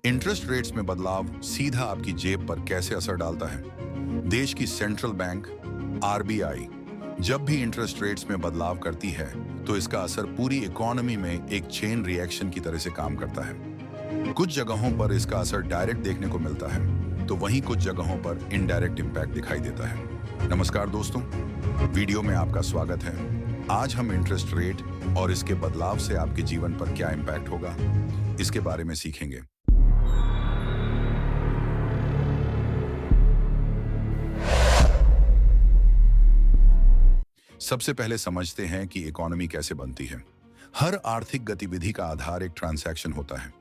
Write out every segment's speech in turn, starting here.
Interest rates में बदलाव सीधा आपकी जेब पर कैसे असर डालता है? देश की सेंट्रल बैंक आरबीआई जब भी इंटरेस्ट रेट्स में बदलाव करती है, तो इसका असर पूरी इकोनॉमी में एक चेन रिएक्शन की तरह से काम करता है। कुछ जगहों पर इसका असर डायरेक्ट देखने को मिलता है, तो वहीं कुछ जगहों पर इनडायरेक्ट इम्पैक्ट दिखाई देता है। नमस्कार दोस्तों, वीडियो में आपका स्वागत है। आज हम इंटरेस्ट रेट और इसके बदलाव से आपके जीवन पर क्या इम्पैक्ट होगा, इसके बारे में सीखेंगे। सबसे पहले समझते हैं कि इकोनॉमी कैसे बनती है। हर आर्थिक गतिविधि का आधार एक ट्रांजैक्शन होता है।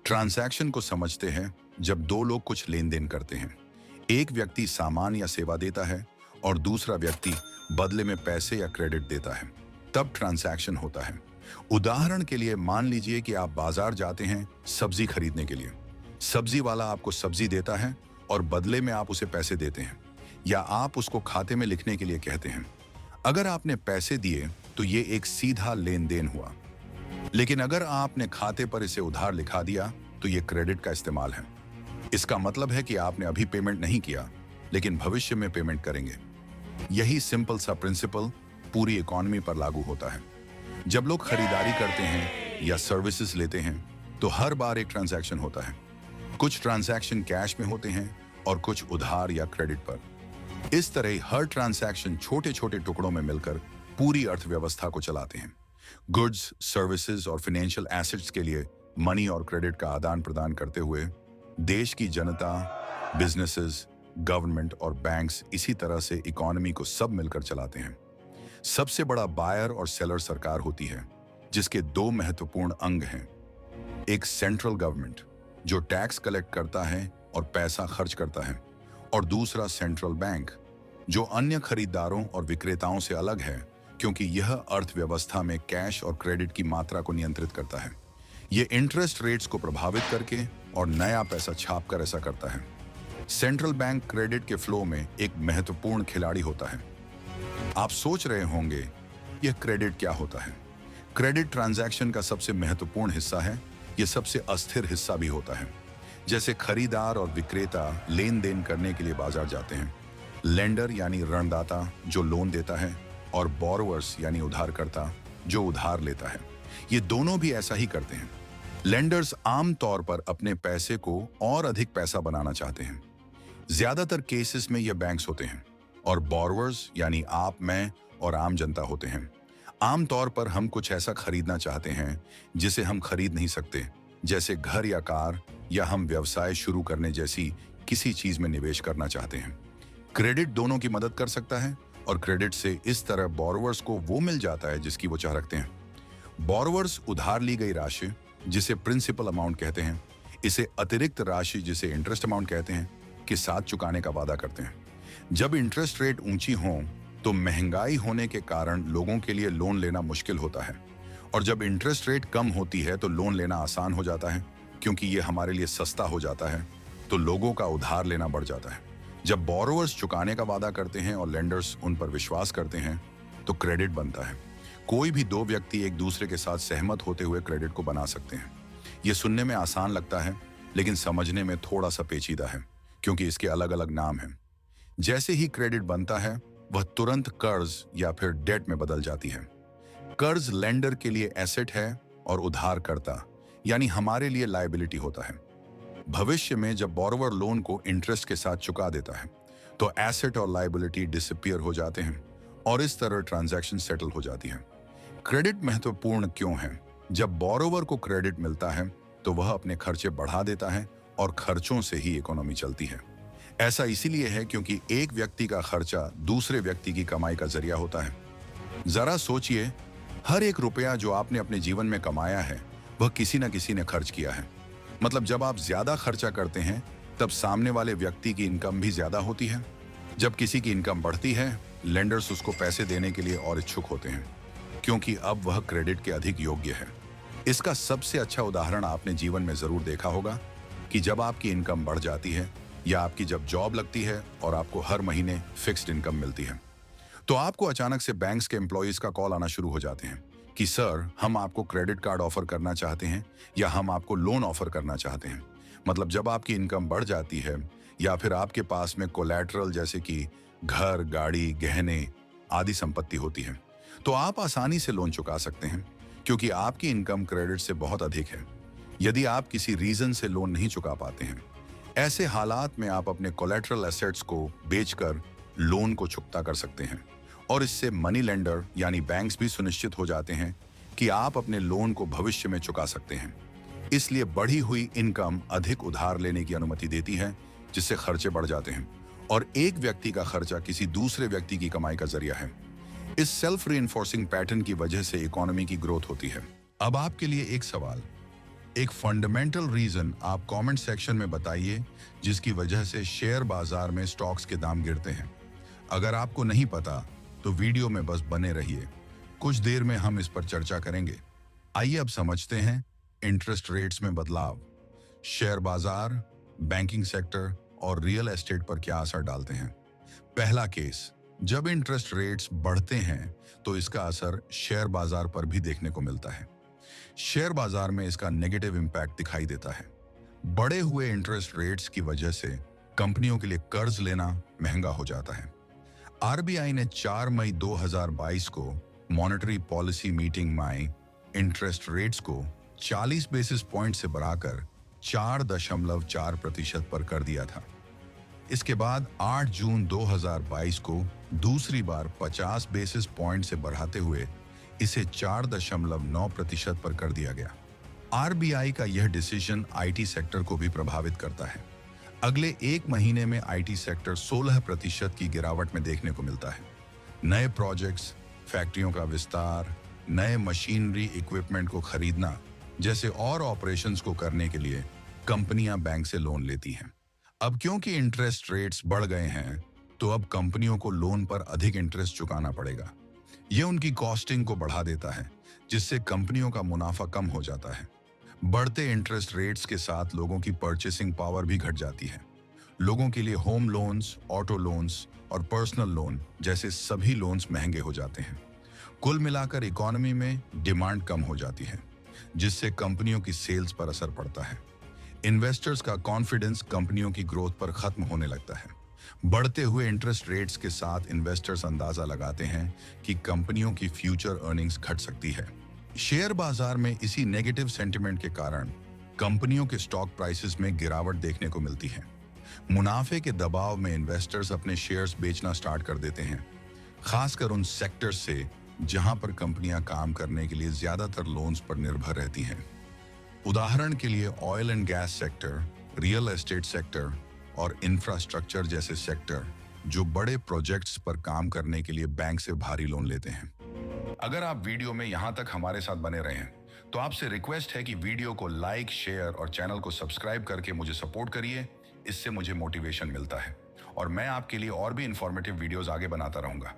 ट्रांजैक्शन को समझते हैं जब दो लोग कुछ लेन देन करते हैं। एक व्यक्ति सामान या सेवा देता है और दूसरा व्यक्ति बदले में पैसे या क्रेडिट देता है, तब ट्रांजैक्शन होता है। उदाहरण के लिए मान लीजिए कि आप बाजार जाते हैं सब्जी खरीदने के लिए। सब्जी वाला आपको सब्जी देता है और बदले में आप उसे पैसे देते हैं, या आप उसको खाते में लिखने के लिए कहते हैं। अगर आपने पैसे दिए तो ये एक सीधा लेन देन हुआ, लेकिन अगर आपने खाते पर इसे उधार लिखा दिया तो ये क्रेडिट का इस्तेमाल है। इसका मतलब है कि आपने अभी पेमेंट नहीं किया, लेकिन भविष्य में पेमेंट करेंगे। यही सिंपल सा प्रिंसिपल पूरी इकोनॉमी पर लागू होता है। जब लोग खरीदारी करते हैं या सर्विसेज लेते हैं, तो हर बार एक ट्रांजैक्शन होता है। कुछ ट्रांजैक्शन कैश में होते हैं और कुछ उधार या क्रेडिट पर। इस तरह हर ट्रांजैक्शन छोटे छोटे टुकड़ों में मिलकर पूरी अर्थव्यवस्था को चलाते हैं। गुड्स, सर्विसेज और फाइनेंशियल एसेट्स के लिए मनी और क्रेडिट का आदान प्रदान करते हुए देश की जनता, बिजनेसेस, गवर्नमेंट और बैंक्स इसी तरह से इकोनॉमी को सब मिलकर चलाते हैं। सबसे बड़ा बायर और सेलर सरकार होती है, जिसके दो महत्वपूर्ण अंग हैं। एक सेंट्रल गवर्नमेंट जो टैक्स कलेक्ट करता है और पैसा खर्च करता है, और दूसरा सेंट्रल बैंक जो अन्य खरीदारों और विक्रेताओं से अलग है, क्योंकि यह अर्थव्यवस्था में कैश और क्रेडिट की मात्रा को नियंत्रित करता है। यह इंटरेस्ट रेट्स को प्रभावित करके और नया पैसा छाप कर ऐसा करता है। सेंट्रल बैंक क्रेडिट के फ्लो में एक महत्वपूर्ण खिलाड़ी होता है। आप सोच रहे होंगे, यह क्रेडिट क्या होता है? क्रेडिट ट्रांजैक्शन का सबसे महत्वपूर्ण हिस्सा है। यह सबसे अस्थिर हिस्सा भी होता है। जैसे खरीदार और विक्रेता लेन देन करने के लिए बाजार जाते हैं। लेंडर यानी ऋणदाता जो लोन देता है, और बोरोवर्स यानी उधारकर्ता जो उधार लेता है, ये दोनों भी ऐसा ही करते हैं। लेंडर्स आमतौर पर अपने पैसे को और अधिक पैसा बनाना चाहते हैं। ज्यादातर केसेस में ये बैंक्स होते हैं, और बोरोवर्स यानी आप, मैं और आम जनता होते हैं। आमतौर पर हम कुछ ऐसा खरीदना चाहते हैं जिसे हम खरीद नहीं सकते, जैसे घर या कार, या हम व्यवसाय शुरू करने जैसी किसी चीज में निवेश करना चाहते हैं। क्रेडिट दोनों की मदद कर सकता है, और क्रेडिट से इस तरह बोरोवर्स को वो मिल जाता है जिसकी वो चाह रखते हैं। बोरोवर्स उधार ली गई राशि, जिसे प्रिंसिपल अमाउंट कहते हैं, इसे अतिरिक्त राशि, जिसे इंटरेस्ट अमाउंट कहते हैं, के साथ चुकाने का वादा करते हैं। जब इंटरेस्ट रेट ऊंची हो तो महंगाई होने के कारण लोगों के लिए लोन लेना मुश्किल होता है, और जब इंटरेस्ट रेट कम होती है तो लोन लेना आसान हो जाता है, क्योंकि ये हमारे लिए सस्ता हो जाता है, तो लोगों का उधार लेना बढ़ जाता है। जब बोरोवर्स चुकाने का वादा करते हैं और लेंडर्स उन पर विश्वास करते हैं, तो क्रेडिट बनता है। कोई भी दो व्यक्ति एक दूसरे के साथ सहमत होते हुए क्रेडिट को बना सकते हैं। ये सुनने में आसान लगता है, लेकिन समझने में थोड़ा सा पेचीदा है, क्योंकि इसके अलग अलग नाम हैं। जैसे ही क्रेडिट बनता है, वह तुरंत कर्ज या फिर डेट में बदल जाती है। कर्ज लेंडर के लिए एसेट है और उधारकर्ता यानी हमारे लिए लायबिलिटी होता है। भविष्य में जब बोरोवर लोन को इंटरेस्ट के साथ चुका देता है, तो एसेट और लायबिलिटी डिसअपीयर हो जाते हैं, और इस तरह ट्रांजैक्शन सेटल हो जाती है। क्रेडिट महत्वपूर्ण क्यों है? जब बोरोवर को क्रेडिट मिलता है तो वह अपने खर्चे बढ़ा देता है, और खर्चों से ही इकोनॉमी चलती है। ऐसा इसीलिए है क्योंकि एक व्यक्ति का खर्चा दूसरे व्यक्ति की कमाई का जरिया होता है। जरा सोचिए, हर एक रुपया जो आपने अपने जीवन में कमाया है, वह किसी न किसी ने खर्च किया है। मतलब जब आप ज्यादा खर्चा करते हैं, तब सामने वाले व्यक्ति की इनकम भी ज्यादा होती है। जब किसी की इनकम बढ़ती है, लेंडर्स उसको पैसे देने के लिए और इच्छुक होते हैं, क्योंकि अब वह क्रेडिट के अधिक योग्य है। इसका सबसे अच्छा उदाहरण आपने जीवन में जरूर देखा होगा कि जब आपकी इनकम बढ़ जाती है, या आपकी जब जॉब लगती है और आपको हर महीने फिक्स्ड इनकम मिलती है, तो आपको अचानक से बैंक्स के एम्प्लॉयज का कॉल आना शुरू हो जाते हैं कि सर, हम आपको क्रेडिट कार्ड ऑफर करना चाहते हैं, या हम आपको लोन ऑफर करना चाहते हैं। मतलब जब आपकी इनकम बढ़ जाती है या फिर आपके पास में कोलैटरल जैसे कि घर, गाड़ी, गहने आदि संपत्ति होती है, तो आप आसानी से लोन चुका सकते हैं क्योंकि आपकी इनकम क्रेडिट से बहुत अधिक है। यदि आप किसी रीजन से लोन नहीं चुका पाते हैं, ऐसे हालात में आप अपने कोलैटरल एसेट्स को बेचकर लोन को चुकता कर सकते हैं और इससे मनी लेंडर यानी बैंक्स भी सुनिश्चित हो जाते हैं कि आप अपने लोन को भविष्य में चुका सकते हैं। इसलिए बढ़ी हुई इनकम अधिक उधार लेने की अनुमति देती है, जिससे खर्चे बढ़ जाते हैं और एक व्यक्ति का खर्चा किसी दूसरे व्यक्ति की कमाई का जरिया है। इस सेल्फ रीइंफोर्सिंग पैटर्न की वजह से इकोनॉमी की ग्रोथ होती है। अब आपके लिए एक सवाल, एक फंडामेंटल रीजन आप कमेंट सेक्शन में बताइए जिसकी वजह से शेयर बाजार में स्टॉक्स के दाम गिरते हैं। अगर आपको नहीं पता तो वीडियो में बस बने रहिए, कुछ देर में हम इस पर चर्चा करेंगे। आइए अब समझते हैं इंटरेस्ट रेट्स में बदलाव, शेयर बाजार, बैंकिंग सेक्टर और रियल एस्टेट पर क्या असर डालते हैं। पहला केस, जब इंटरेस्ट रेट्स बढ़ते हैं तो इसका असर शेयर बाजार पर भी देखने को मिलता है। शेयर बाजार में इसका नेगेटिव इंपैक्ट दिखाई देता है। बढ़े हुए इंटरेस्ट रेट्स की वजह से कंपनियों के लिए कर्ज लेना महंगा हो जाता है। आरबीआई ने 4 मई 2022 को मॉनेटरी पॉलिसी मीटिंग में इंटरेस्ट रेट्स को 40 बेसिस पॉइंट से बढ़ाकर 4.4% पर कर दिया था। इसके बाद 8 जून 2022 को दूसरी बार 50 बेसिस पॉइंट से बढ़ाते हुए इसे 4.9% पर कर दिया गया। आरबीआई का यह डिसीजन आईटी सेक्टर को भी प्रभावित करता है। अगले एक महीने में आईटी सेक्टर 16% की गिरावट में देखने को मिलता है। नए प्रोजेक्ट्स, फैक्ट्रियों का विस्तार, नए मशीनरी इक्विपमेंट को खरीदना जैसे और ऑपरेशंस को करने के लिए कंपनियां बैंक से लोन लेती हैं। अब क्योंकि इंटरेस्ट रेट्स बढ़ गए हैं तो अब कंपनियों को लोन पर अधिक इंटरेस्ट चुकाना पड़ेगा। यह उनकी कॉस्टिंग को बढ़ा देता है, जिससे कंपनियों का मुनाफा कम हो जाता है। बढ़ते इंटरेस्ट रेट्स के साथ लोगों की परचेसिंग पावर भी घट जाती है। लोगों के लिए होम लोन्स, ऑटो लोन्स और पर्सनल लोन जैसे सभी लोन्स महंगे हो जाते हैं। कुल मिलाकर इकोनॉमी में डिमांड कम हो जाती है, जिससे कंपनियों की सेल्स पर असर पड़ता है। इन्वेस्टर्स का कॉन्फिडेंस कंपनियों की ग्रोथ पर खत्म होने लगता है। बढ़ते हुए इंटरेस्ट रेट्स के साथ इन्वेस्टर्स अंदाजा लगाते हैं कि कंपनियों की फ्यूचर अर्निंग्स घट सकती है। शेयर बाजार में इसी नेगेटिव सेंटिमेंट के कारण कंपनियों के स्टॉक प्राइसेस में गिरावट देखने को मिलती है। मुनाफे के दबाव में इन्वेस्टर्स अपने शेयर्स बेचना स्टार्ट कर देते हैं, खासकर उन सेक्टर्स से जहां पर कंपनियां काम करने के लिए ज्यादातर लोन्स पर निर्भर रहती हैं। उदाहरण के लिए oil and gas sector, real estate sector और इंफ्रास्ट्रक्चर जैसे सेक्टर जो बड़े प्रोजेक्ट्स पर काम करने के लिए बैंक से भारी लोन लेते हैं। अगर आप वीडियो में यहां तक हमारे साथ बने रहे हैं तो आपसे रिक्वेस्ट है कि वीडियो को लाइक, शेयर और चैनल को सब्सक्राइब करके मुझे सपोर्ट करिए। इससे मुझे मोटिवेशन मिलता है और मैं आपके लिए और भी इंफॉर्मेटिव वीडियोस आगे बनाता रहूंगा।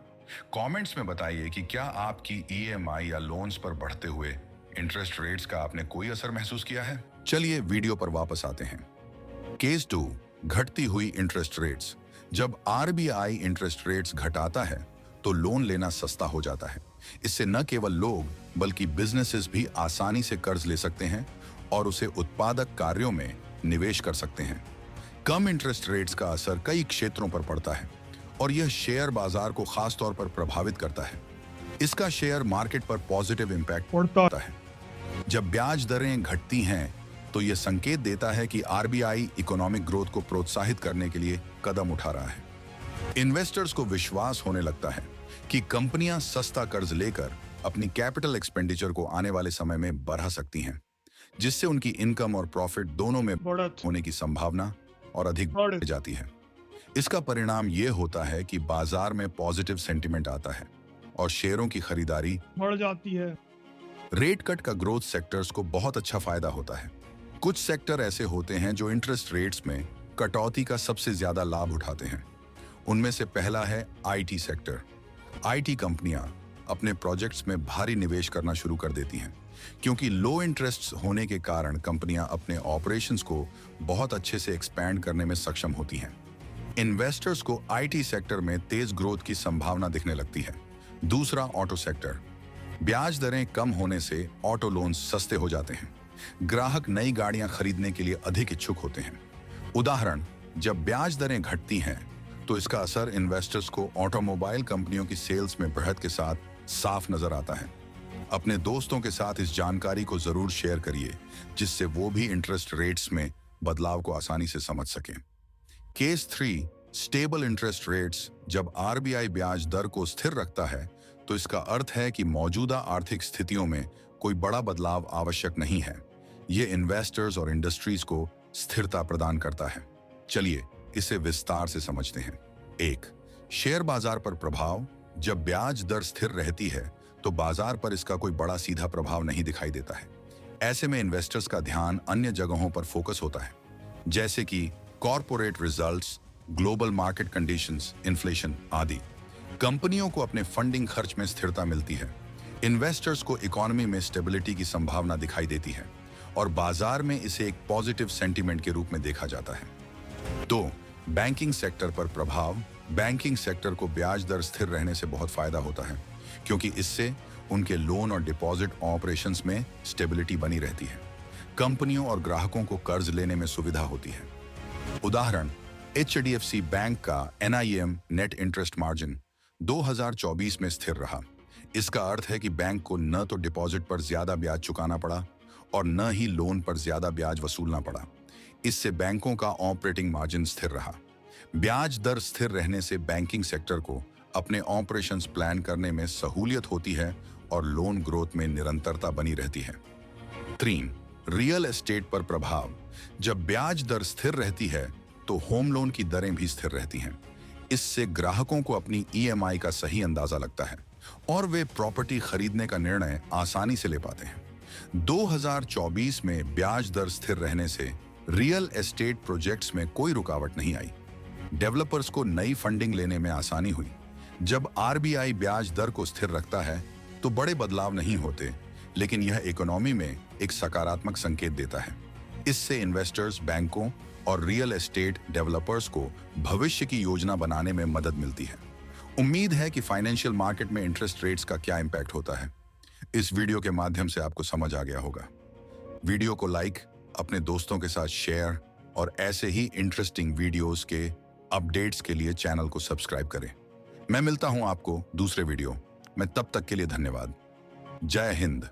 कमेंट्स में बताइए कि क्या आपकी ईएमआई या लोन्स पर बढ़ते हुए इंटरेस्ट रेट्स का आपने कोई असर महसूस किया है। चलिए वीडियो पर वापस आते हैं। केस 2, घटती हुई इंटरेस्ट रेट्स। जब आरबीआई इंटरेस्ट रेट्स घटाता है तो लोन लेना सस्ता हो जाता है। इससे न केवल लोग बल्कि बिजनेसेस भी आसानी से कर्ज ले सकते हैं और उसे उत्पादक कार्यों में निवेश कर सकते हैं। कम इंटरेस्ट रेट्स का असर कई क्षेत्रों पर पड़ता है और यह शेयर बाजार को खास तौर पर प्रभावित करता है। इसका शेयर मार्केट पर पॉजिटिव इंपैक्ट पड़ता है। जब ब्याज दरें घटती हैं तो यह संकेत देता है कि आरबीआई इकोनॉमिक ग्रोथ को प्रोत्साहित करने के लिए कदम उठा रहा है। इन्वेस्टर्स को विश्वास होने लगता है कि कंपनियां सस्ता कर्ज लेकर अपनी कैपिटल एक्सपेंडिचर को आने वाले समय में बढ़ा सकती हैं, जिससे उनकी इनकम और प्रॉफिट दोनों में बढ़त होने की संभावना और अधिक बढ़ जाती है। इसका परिणाम यह होता है कि बाजार में पॉजिटिव सेंटिमेंट आता है और शेयरों की खरीदारी बढ़ जाती है। रेट कट का ग्रोथ सेक्टर्स को बहुत अच्छा फायदा होता है। कुछ सेक्टर ऐसे होते हैं जो इंटरेस्ट रेट्स में कटौती का सबसे ज्यादा लाभ उठाते हैं। उनमें से पहला है आईटी सेक्टर। आईटी कंपनियां अपने प्रोजेक्ट्स में भारी निवेश करना शुरू कर देती हैं, क्योंकि लो इंटरेस्ट होने के कारण कंपनियां अपने ऑपरेशंस को बहुत अच्छे से एक्सपैंड करने में सक्षम होती हैं। इन्वेस्टर्स को आईटी सेक्टर में तेज ग्रोथ की संभावना दिखने लगती है। दूसरा, ऑटो सेक्टर। ब्याज दरें कम होने से ऑटो लोन्स सस्ते हो जाते हैं। ग्राहक नई गाड़ियां खरीदने के लिए अधिक इच्छुक होते हैं। उदाहरण, जब ब्याज दरें घटती हैं तो इसका असर इन्वेस्टर्स को ऑटोमोबाइल कंपनियों की सेल्स में बढ़त के साथ साफ नजर आता है। अपने दोस्तों के साथ इस जानकारी को जरूर शेयर करिए, जिससे वो भी इंटरेस्ट रेट्स में बदलाव को आसानी से समझ सकें। Case 3, stable interest rates. जब आरबीआई ब्याज दर को स्थिर रखता है तो इसका अर्थ है कि मौजूदा आर्थिक स्थितियों में कोई बड़ा बदलाव आवश्यक नहीं है। ये इन्वेस्टर्स और इंडस्ट्रीज को स्थिरता प्रदान करता है। चलिए इसे विस्तार से समझते हैं। 1, शेयर बाजार पर प्रभाव। जब ब्याज दर स्थिर रहती है तो बाजार पर इसका कोई बड़ा सीधा प्रभाव नहीं दिखाई देता है। ऐसे में इन्वेस्टर्स का ध्यान अन्य जगहों पर फोकस होता है, जैसे कि corporate results, global market conditions, inflation आदि। कंपनियों को अपने फंडिंग खर्च में स्थिरता मिलती है। इन्वेस्टर्स को इकोनॉमी में स्टेबिलिटी की संभावना दिखाई देती है और बाजार में इसे एक पॉजिटिव सेंटीमेंट के रूप में देखा जाता है। 2, बैंकिंग सेक्टर पर प्रभाव। बैंकिंग सेक्टर को ब्याज दर स्थिर रहने से बहुत फायदा होता है, क्योंकि इससे उनके लोन और डिपॉजिट ऑपरेशंस में स्टेबिलिटी बनी रहती है। कंपनियों और ग्राहकों को कर्ज लेने में सुविधा होती है। उदाहरण, HDFC बैंक का NIM नेट इंटरेस्ट मार्जिन 2024 में स्थिर रहा। इसका अर्थ है कि बैंक को न तो डिपॉजिट पर ज्यादा ब्याज चुकाना पड़ा और न ही लोन पर ज्यादा ब्याज वसूलना पड़ा। इससे बैंकों का ऑपरेटिंग मार्जिन स्थिर रहा। ब्याज दर स्थिर रहने से बैंकिंग सेक्टर को अपने ऑपरेशंस प्लान करने में सहूलियत होती है और लोन ग्रोथ में निरंतरता बनी रहती है। 3, रियल एस्टेट पर प्रभाव। जब ब्याज दर स्थिर रहती है तो होम लोन की दरें भी स्थिर रहती हैं। इससे ग्राहकों को अपनी EMI का सही अंदाजा लगता है और वे प्रॉपर्टी खरीदने का निर्णय आसानी से ले पाते हैं। 2024 में ब्याज दर स्थिर रहने से रियल एस्टेट प्रोजेक्ट्स में कोई रुकावट नहीं आई। डेवलपर्स को नई फंडिंग लेने में आसानी हुई। जब RBI ब्याज दर को स्थिर रखता है तो बड़े बदलाव नहीं होते, लेकिन यह इकोनॉमी में एक सकारात्मक संकेत देता है। इससे इन्वेस्टर्स, बैंकों और रियल एस्टेट डेवलपर्स को भविष्य की योजना बनाने में मदद मिलती है। उम्मीद है कि फाइनेंशियल मार्केट में इंटरेस्ट रेट्स का क्या इंपैक्ट होता है, इस वीडियो के माध्यम से आपको समझ आ गया होगा। वीडियो को लाइक, अपने दोस्तों के साथ शेयर और ऐसे ही इंटरेस्टिंग वीडियोस के अपडेट्स के लिए चैनल को सब्सक्राइब करें। मैं मिलता हूं आपको दूसरे वीडियो में, तब तक के लिए धन्यवाद। जय हिंद।